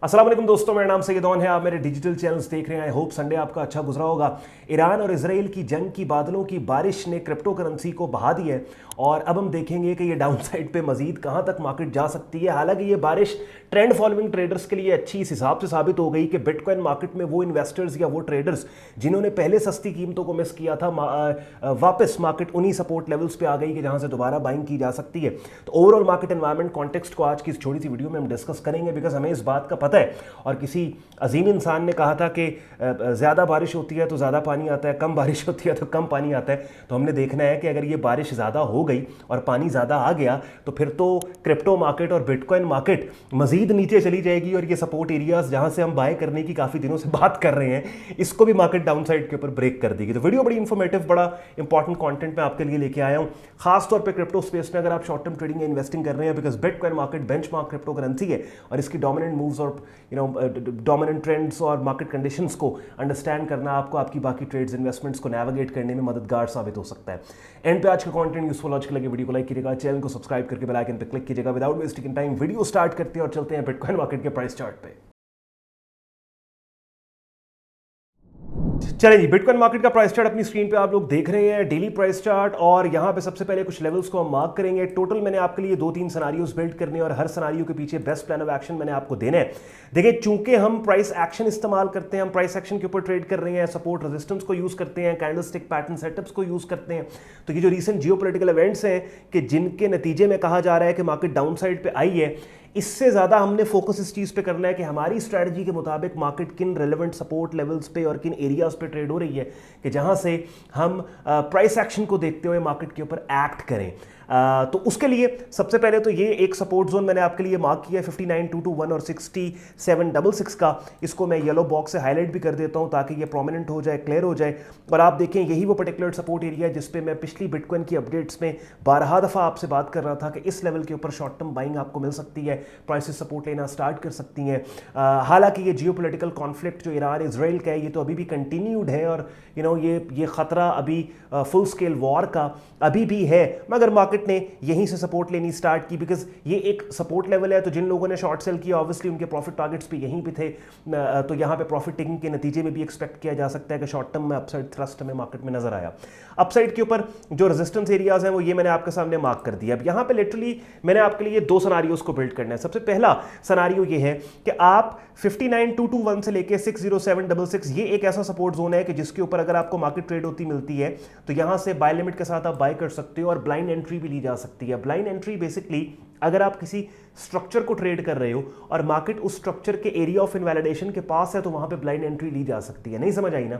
अस्सलाम वालेकुम दोस्तों, मेरा नाम सैयद है। आप मेरे डिजिटल चैनल्स देख रहे हैं। आई होप संडे आपका अच्छा गुजरा होगा। ईरान और इजराइल की जंग की बादलों की बारिश ने क्रिप्टो करेंसी को बहा दी है और अब हम देखेंगे कि ये डाउन साइड पे मजीद कहां तक मार्केट जा सकती है। हालांकि ये बारिश ट्रेंड फॉलोइंग ट्रेडर्स के लिए अच्छी इस हिसाब से साबित हो गई कि बिटकॉइन मार्केट में वो इन्वेस्टर्स या वो ट्रेडर्स जिन्होंने पहले सस्ती कीमतों को मिस किया था, वापस मार्केट उन्हीं सपोर्ट लेवल्स पे आ गई कि जहां से दोबारा बाइंग की जा सकती है। तो ओवरऑल मार्केट एनवायरमेंट कॉन्टेक्स्ट को आज की इस छोटी सी वीडियो में हम डिस्कस करेंगे, बिकॉज हमें इस बात का पता है और किसी अजीम इंसान ने कहा था कि ज़्यादा बारिश होती है तो ज़्यादा पानी आता है, कम बारिश होती है तो कम पानी आता है। तो हमने देखना है कि अगर ये बारिश ज़्यादा हो गई और पानी ज़्यादा आ गया तो फिर तो क्रिप्टो मार्केट और बिटकॉइन मार्केट मज़ीद नीचे चली जाएगी और ये सपोर्ट एरियाज जहां से हम बाय करने की काफ़ी दिनों से बात कर रहे हैं, इसको भी मार्केट डाउन साइड के ऊपर ब्रेक कर देगी। तो वीडियो बड़ी इंफॉर्मेटिव, बड़ा इंपॉर्टेंट कंटेंट मैं आपके लिए लेके आया हूँ, खासतौर पर क्रिप्टो स्पेस में अगर आप शॉर्ट टर्म ट्रेडिंग या इन्वेस्टिंग कर रहे हैं, because bitcoin market benchmark crypto currency है और इसकी डोमिनेंट मूव्स और डोमिनेंट ट्रेंड्स और मार्केट कंडीशंस को अंडरस्टैंड करना आपको आपकी बाकी ट्रेड्स इन्वेस्टमेंट्स को नेविगेट करने में मददगार साबित हो सकता है। एंड पे आज का कंटेंट यूजफुल आज के लगे वीडियो को लाइक कीजिएगा, चैनल को सब्सक्राइब करके बेल आइकन पे क्लिक कीजिएगा। Without wasting time video start करते हैं और चलते हैं बिटकॉइन मार्केट के प्राइस चार्ट पे। चलिए जी, बिटकॉइन मार्केट का प्राइस चार्ट अपनी स्क्रीन पे आप लोग देख रहे हैं, डेली प्राइस चार्ट। और यहां पे सबसे पहले कुछ लेवल्स को हम मार्क करेंगे। टोटल मैंने आपके लिए 2-3 सिनेरियोज बिल्ड करने और हर सिनेरियो के पीछे बेस्ट प्लान ऑफ एक्शन मैंने आपको देना है। देखिए, चूंकि हम प्राइस एक्शन इस्तेमाल करते हैं, हम प्राइस एक्शन के ऊपर ट्रेड कर रहे हैं, सपोर्ट रेजिस्टेंस को यूज करते हैं, कैंडलस्टिक पैटर्न सेटअप्स को यूज करते हैं, तो ये जो रीसेंट जियोपॉलिटिकल इवेंट्स हैं कि जिनके नतीजे में कहा जा रहा है कि मार्केट डाउन साइड पे आई है, इससे ज़्यादा हमने फोकस इस चीज़ पे करना है कि हमारी स्ट्रैटेजी के मुताबिक मार्केट किन रेलेवेंट सपोर्ट लेवल्स पे और किन एरियाज पे ट्रेड हो रही है कि जहां से हम प्राइस एक्शन को देखते हुए मार्केट के ऊपर एक्ट करें। तो उसके लिए सबसे पहले तो ये एक सपोर्ट जोन मैंने आपके लिए मार्क किया है 59,221 और 6766 का। इसको मैं येलो बॉक्स से हाईलाइट भी कर देता हूं ताकि ये प्रोमिनेंट हो जाए, क्लियर हो जाए। और आप देखें, यही वो पर्टिकुलर सपोर्ट एरिया है जिस पे मैं पिछली बिटकॉइन की अपडेट्स में 12 दफ़ा आपसे बात कर रहा था कि इस लेवल के ऊपर शॉर्ट टर्म बाइंग आपको मिल सकती है, प्राइसेस सपोर्ट लेना स्टार्ट कर सकती हैं। हालांकि ये जियोपॉलिटिकल कॉन्फ्लिक्ट जो ईरान इजराइल का है, ये तो अभी भी कंटिन्यूड है और ये खतरा अभी फुल स्केल वॉर का अभी भी है, मगर मार्केट ने यहीं से सपोर्ट लेनी स्टार्ट की, बिकॉज ये एक सपोर्ट लेवल है। तो जिन लोगों ने शॉर्ट सेल किया, ऑब्वियसली उनके प्रॉफिट टारगेट्स भी यहीं पे थे, तो यहाँ पे प्रॉफिट टेकिंग के नतीजे में भी एक्सपेक्ट किया जा सकता है कि शॉर्ट टर्म में अपसाइड थ्रस्ट हमें मार्केट में नजर आया। अपसाइड के ऊपर जो रेजिस्टेंस एरियाज हैं वो ये मैंने आपके सामने मार्क कर दिया। अब यहाँ पे लिटरली मैंने आपके लिए 2 सिनेरियोज को बिल्ड करना है। सबसे पहला सिनेरियो ये है कि आप 59,221 से लेके 60766, ये एक ऐसा सपोर्ट जोन है कि जिसके ऊपर अगर आपको मार्केट ट्रेड होती मिलती है तो यहां से बाय लिमिट के साथ आप बाय कर सकते हो और ब्लाइंड एंट्री भी ली जा सकती है। ब्लाइंड एंट्री बेसिकली अगर आप किसी स्ट्रक्चर को ट्रेड कर रहे हो और मार्केट उस स्ट्रक्चर के एरिया ऑफ इनवैलिडेशन के पास है तो वहां पे ब्लाइंड एंट्री ली जा सकती है। नहीं समझ आई ना?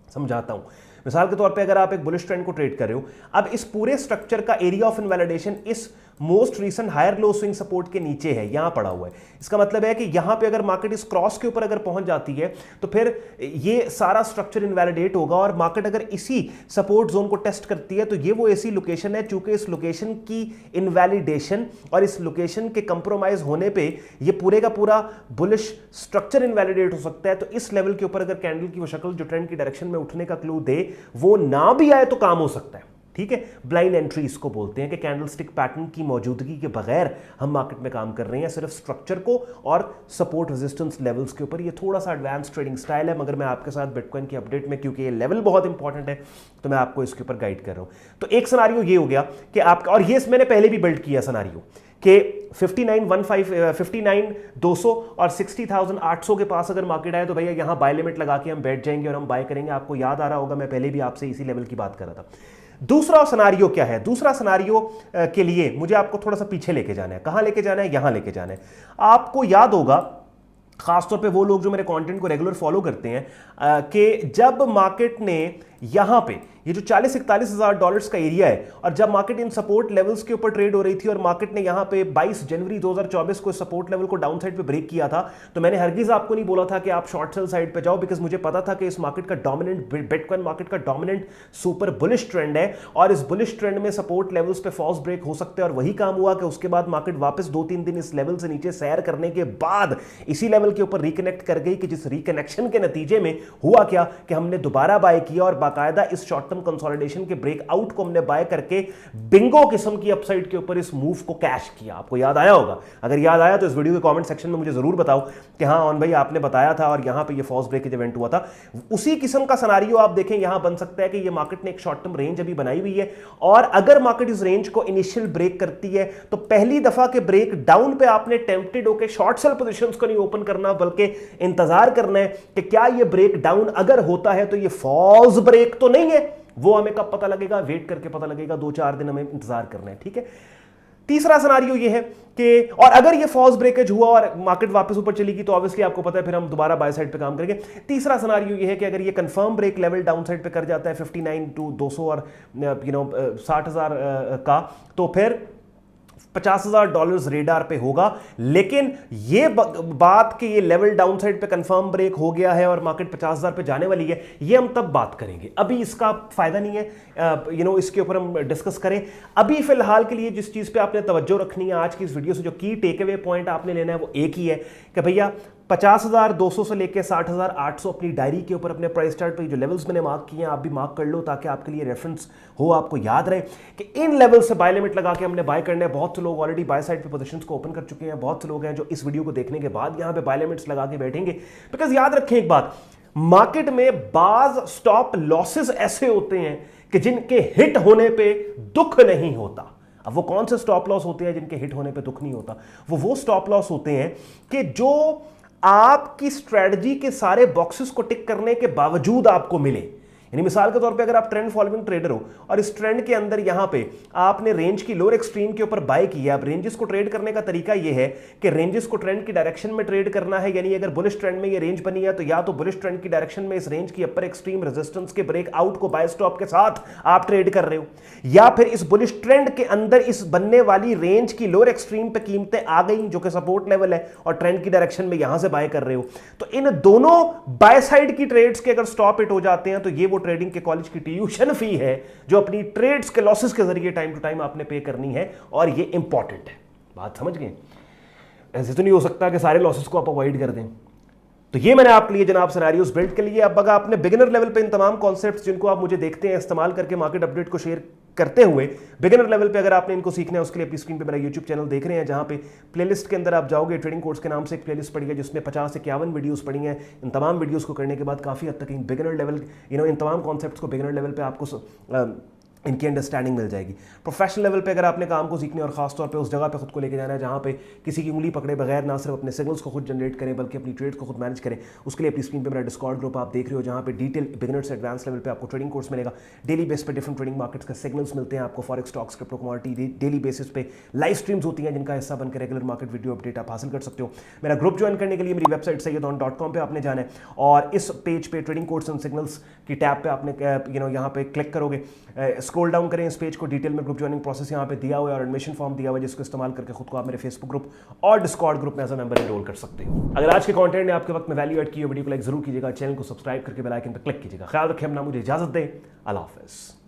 समझाता हूं। मिसाल के तौर पे अगर आप एक बुलिश ट्रेंड को ट्रेड कर रहे हो, अब इस पूरे स्ट्रक्चर का एरिया ऑफ इनवैलिडेशन इस most recent higher low swing support के नीचे है, यहां पड़ा हुआ है। इसका मतलब है कि यहां पे अगर मार्केट इस क्रॉस के ऊपर अगर पहुंच जाती है तो फिर ये सारा स्ट्रक्चर इनवैलिडेट होगा और मार्केट अगर इसी सपोर्ट जोन को टेस्ट करती है तो ये वो ऐसी लोकेशन है, चूंकि इस लोकेशन की इनवैलिडेशन और इस लोकेशन के कंप्रोमाइज होने पे ये पूरे का पूरा बुलिश स्ट्रक्चर इनवैलिडेट हो सकता है। तो इस लेवल के ऊपर अगर कैंडल की वो शक्ल जो ट्रेंड की डायरेक्शन में उठने का क्लू दे वो ना भी आए तो काम हो सकता है। ठीक है, ब्लाइंड एंट्री इसको बोलते हैं कि कैंडलस्टिक पैटर्न की मौजूदगी के बगैर हम मार्केट में काम कर रहे हैं, सिर्फ स्ट्रक्चर को और सपोर्ट रेजिस्टेंस लेवल्स के ऊपर। ये थोड़ा सा एडवांस ट्रेडिंग स्टाइल है, मगर मैं आपके साथ बिटकॉइन की अपडेट में, क्योंकि ये लेवल बहुत इंपॉर्टेंट है, तो मैं आपको इसके ऊपर गाइड कर रहा हूं। तो एक सिनेरियो ये हो गया कि आपका, और ये मैंने पहले भी बिल्ड किया सिनेरियो कि 59,200 और 60,800 के पास अगर मार्केट आए तो भैया यहां बाय लिमिट लगा के हम बैठ जाएंगे और हम बाय करेंगे। आपको याद आ रहा होगा, मैं पहले भी आपसे इसी लेवल की बात कर रहा था। दूसरा सिनेरियो क्या है? दूसरा सिनेरियो के लिए मुझे आपको थोड़ा सा पीछे लेके जाना है। कहां लेके जाना है? यहां लेके जाना है। आपको याद होगा, खासतौर पे वो लोग जो मेरे कंटेंट को रेगुलर फॉलो करते हैं, कि जब मार्केट ने यहां पे ये जो 40-41 हज़ार डॉलर्स का एरिया है और जब मार्केट इन सपोर्ट लेवल्स के ऊपर ट्रेड हो रही थी और मार्केट ने यहां पे 22 जनवरी 2024 को सपोर्ट लेवल को डाउन साइड पे ब्रेक किया था, तो मैंने हरगिज आपको नहीं बोला था कि आप शॉर्ट सेल साइड पे जाओ, बिकॉज मुझे पता था कि इस मार्केट का डोमिनेंट, बिटकॉइन मार्केट का डोमिनेंट सुपर बुलिश ट्रेंड है और इस बुलिश ट्रेंड में सपोर्ट लेवल्स पे फॉल्स ब्रेक हो सकते हैं। और वही काम हुआ कि उसके बाद मार्केट वापस 2-3 दिन इस लेवल से नीचे सैर करने के बाद इसी लेवल के ऊपर रिकनेक्ट कर गई, कि जिस रिकनेक्शन के नतीजे में हुआ क्या कि हमने दोबारा बाय किया और बाकायदा इस शॉर्ट टर्म कंसोलिडेशन के ब्रेकआउट को हमने बाय करके बिंगो किस्म की अपसाइड के ऊपर इस मूव को कैश किया। आपको याद आया होगा, अगर याद आया तो इस वीडियो के कमेंट सेक्शन में मुझे जरूर बताओ कि हाँ ऑन भाई आपने बताया था और यहां पे ये फॉल्स ब्रेकेज इवेंट हुआ था। उसी किस्म का सिनेरियो आप देखें यहां बन सकता है कि ये मार्केट ने एक शॉर्ट टर्म रेंज अभी बनाई हुई है और अगर मार्केट इस रेंज को इनिशियल ब्रेक करती है तो पहली दफा के ब्रेक डाउन पे आपने टेम्प्टेड होकर शॉर्ट सेल पोजीशंस को नहीं ओपन करना बल्कि इंतजार करना है कि क्या ये ब्रेक डाउन अगर होता है तो ये फॉल्स ब्रेक तो नहीं है। वो हमें कब पता लगेगा, वेट करके पता लगेगा, 2-4 दिन हमें इंतजार करना है। ठीक है, तीसरा सिनेरियो ये है कि और अगर ये फॉल्स ब्रेकेज हुआ और मार्केट वापस ऊपर चलेगी तो ऑब्वियसली आपको पता है फिर हम दोबारा बाय साइड पे काम करेंगे। तीसरा सिनेरियो ये है कि अगर ये confirm break level down side पे कर जाता है 59 to 200 और 60,000 का, तो फिर $50,000 रेडार पे होगा। लेकिन ये बात कि ये लेवल डाउन साइड पे कंफर्म ब्रेक हो गया है और मार्केट 50,000 पे जाने वाली है, ये हम तब बात करेंगे, अभी इसका फायदा नहीं है इसके ऊपर हम डिस्कस करें। अभी फिलहाल के लिए जिस चीज पे आपने तवज्जो रखनी है आज की इस वीडियो से, जो की टेक अवे पॉइंट आपने लेना है वो एक ही है कि भैया 50,200 से लेकर 60,800 अपनी डायरी के ऊपर अपने प्राइस चार्ट पे जो लेवल्स मैंने मार्क किए हैं आप भी मार्क कर लो ताकि आपके लिए रेफरेंस हो, आपको याद रहे कि इन लेवल से बाय लिमिट लगा के हमने बाय करना है। बहुत से लोग ऑलरेडी बाय साइड पे पोजीशंस को ओपन कर चुके हैं, बहुत से लोग हैं जो इस वीडियो को देखने के बाद यहां पे बाय लिमिट्स लगा के बैठेंगे। बिकॉज याद रखें एक बात, मार्केट में बाज स्टॉप लॉसेस ऐसे होते हैं कि जिनके हिट होने पे दुख नहीं होता। अब वो कौन से स्टॉप लॉस होते हैं जिनके हिट होने पे दुख नहीं होता? वो स्टॉप लॉस होते हैं कि जो आपकी स्ट्रेटजी के सारे बॉक्सेस को टिक करने के बावजूद आपको मिले। यानी मिसाल के तौर पे अगर आप ट्रेंड फॉलोइंग ट्रेडर हो और इस ट्रेंड के अंदर यहां पे आपने रेंज की लोअर एक्सट्रीम के ऊपर बाय किया। अब रेंजेस को ट्रेड करने का तरीका यह है कि रेंजेस को ट्रेंड की डायरेक्शन में ट्रेड करना है, यानी अगर बुलिश ट्रेंड में ये रेंज बनी है तो या तो बुलिश ट्रेंड की डायरेक्शन में इस रेंज की अपर एक्सट्रीम रेजिस्टेंस के ब्रेकआउट को बाय स्टॉप के साथ आप ट्रेड कर रहे हो, या फिर इस बुलिश ट्रेंड के अंदर इस बनने वाली रेंज की लोअर एक्सट्रीम पे कीमतें आ गई जो कि सपोर्ट लेवल है और ट्रेंड की डायरेक्शन में यहां से बाय कर रहे हो। तो इन दोनों बाय साइड की ट्रेड्स के अगर स्टॉप हिट हो जाते हैं तो ये वो ट्रेडिंग के कॉलेज ट्यूशन फी है जो अपनी ट्रेड्स के लॉसेस के जरिए टाइम टू टाइम आपने पे करनी है और ये इंपॉर्टेंट है। बात समझ गए? ऐसे तो नहीं हो सकता कि सारे लॉसेस को आप अवॉइड कर दें। तो ये मैंने आपके लिए जनाब सिनेरियोस बिल्ड के लिए। अब अगर आपने बिगिनर लेवल पे इन तमाम कॉन्सेप्ट्स जिनको आप मुझे देखते हैं इस्तेमाल करके मार्केट अपडेट को शेयर करते हुए बिगिनर लेवल पे अगर आपने इनको सीखना है उसके लिए अपनी स्क्रीन पे मेरा यूट्यूब चैनल देख रहे हैं जहां पे प्लेलिस्ट के अंदर आप जाओगे, ट्रेडिंग कोर्स के नाम से एक प्लेलिस्ट पड़ी है जिसमें 50 से 51 वीडियोस पड़ी हैं। इन तमाम वीडियोस को करने के बाद काफ़ी हद तक बिगिनर लेवल इन तमाम कॉन्सेप्ट्स को बिगिनर लेवल पे आपको इनकी अंडरस्टैंडिंग मिल जाएगी। प्रोफेशनल लेवल पे अगर आपने काम को सीखने और खासतौर पे उस जगह पे खुद को लेके जाना है जहाँ पे किसी की उंगली पकड़े बगैर ना सिर्फ अपने सिग्नल्स को खुद जनरेट करें बल्कि अपनी ट्रेड्स को खुद मैनेज करें, उसके लिए अपनी स्क्रीन पे मेरा डिस्कॉर्ड ग्रुप आप देख रहे हो जहाँ पे डिटेल बिगिनर से एडवांस लेवल पे आपको ट्रेडिंग कोर्स मिलेगा। डेली बेस पे डिफरेंट ट्रेडिंग मार्केट्स के सिग्नल्स मिलते हैं आपको, forex, stocks, crypto, commodity, daily basis पे लाइव स्ट्रीम्स होती हैं जिनका हिस्सा बनकर रेगुलर मार्केट वीडियो अपडेट आप हासिल कर सकते हो। मेरा ग्रुप ज्वाइन करने के लिए मेरी वेबसाइट sayyadon.com पे आपने जाना है और इस पेज पे ट्रेडिंग कोर्स एंड सिग्नल्स की टैब पे आपने यहाँ पे क्लिक करोगे, स्क्रॉल डाउन करें इस पेज को, डिटेल में ग्रुप ज्वाइनिंग प्रोसेस यहाँ पे दिया हुआ है और एडमिशन फॉर्म दिया हुआ है जिसको इस्तेमाल करके खुद को आप मेरे फेसबुक ग्रुप और डिस्कॉर्ड ग्रुप में एज अ मेंबर एनरोल कर सकते हो। अगर आज के कंटेंट ने आपके वक्त में वैल्यू ऐड की हो, वीडियो को लाइक जरूर कीजिएगा, चैनल को सब्सक्राइब करके बेल आइकन पर क्लिक कीजिएगा। ख्याल रखें अपना, मुझे इजाजत दें, अल्लाह हाफिज़।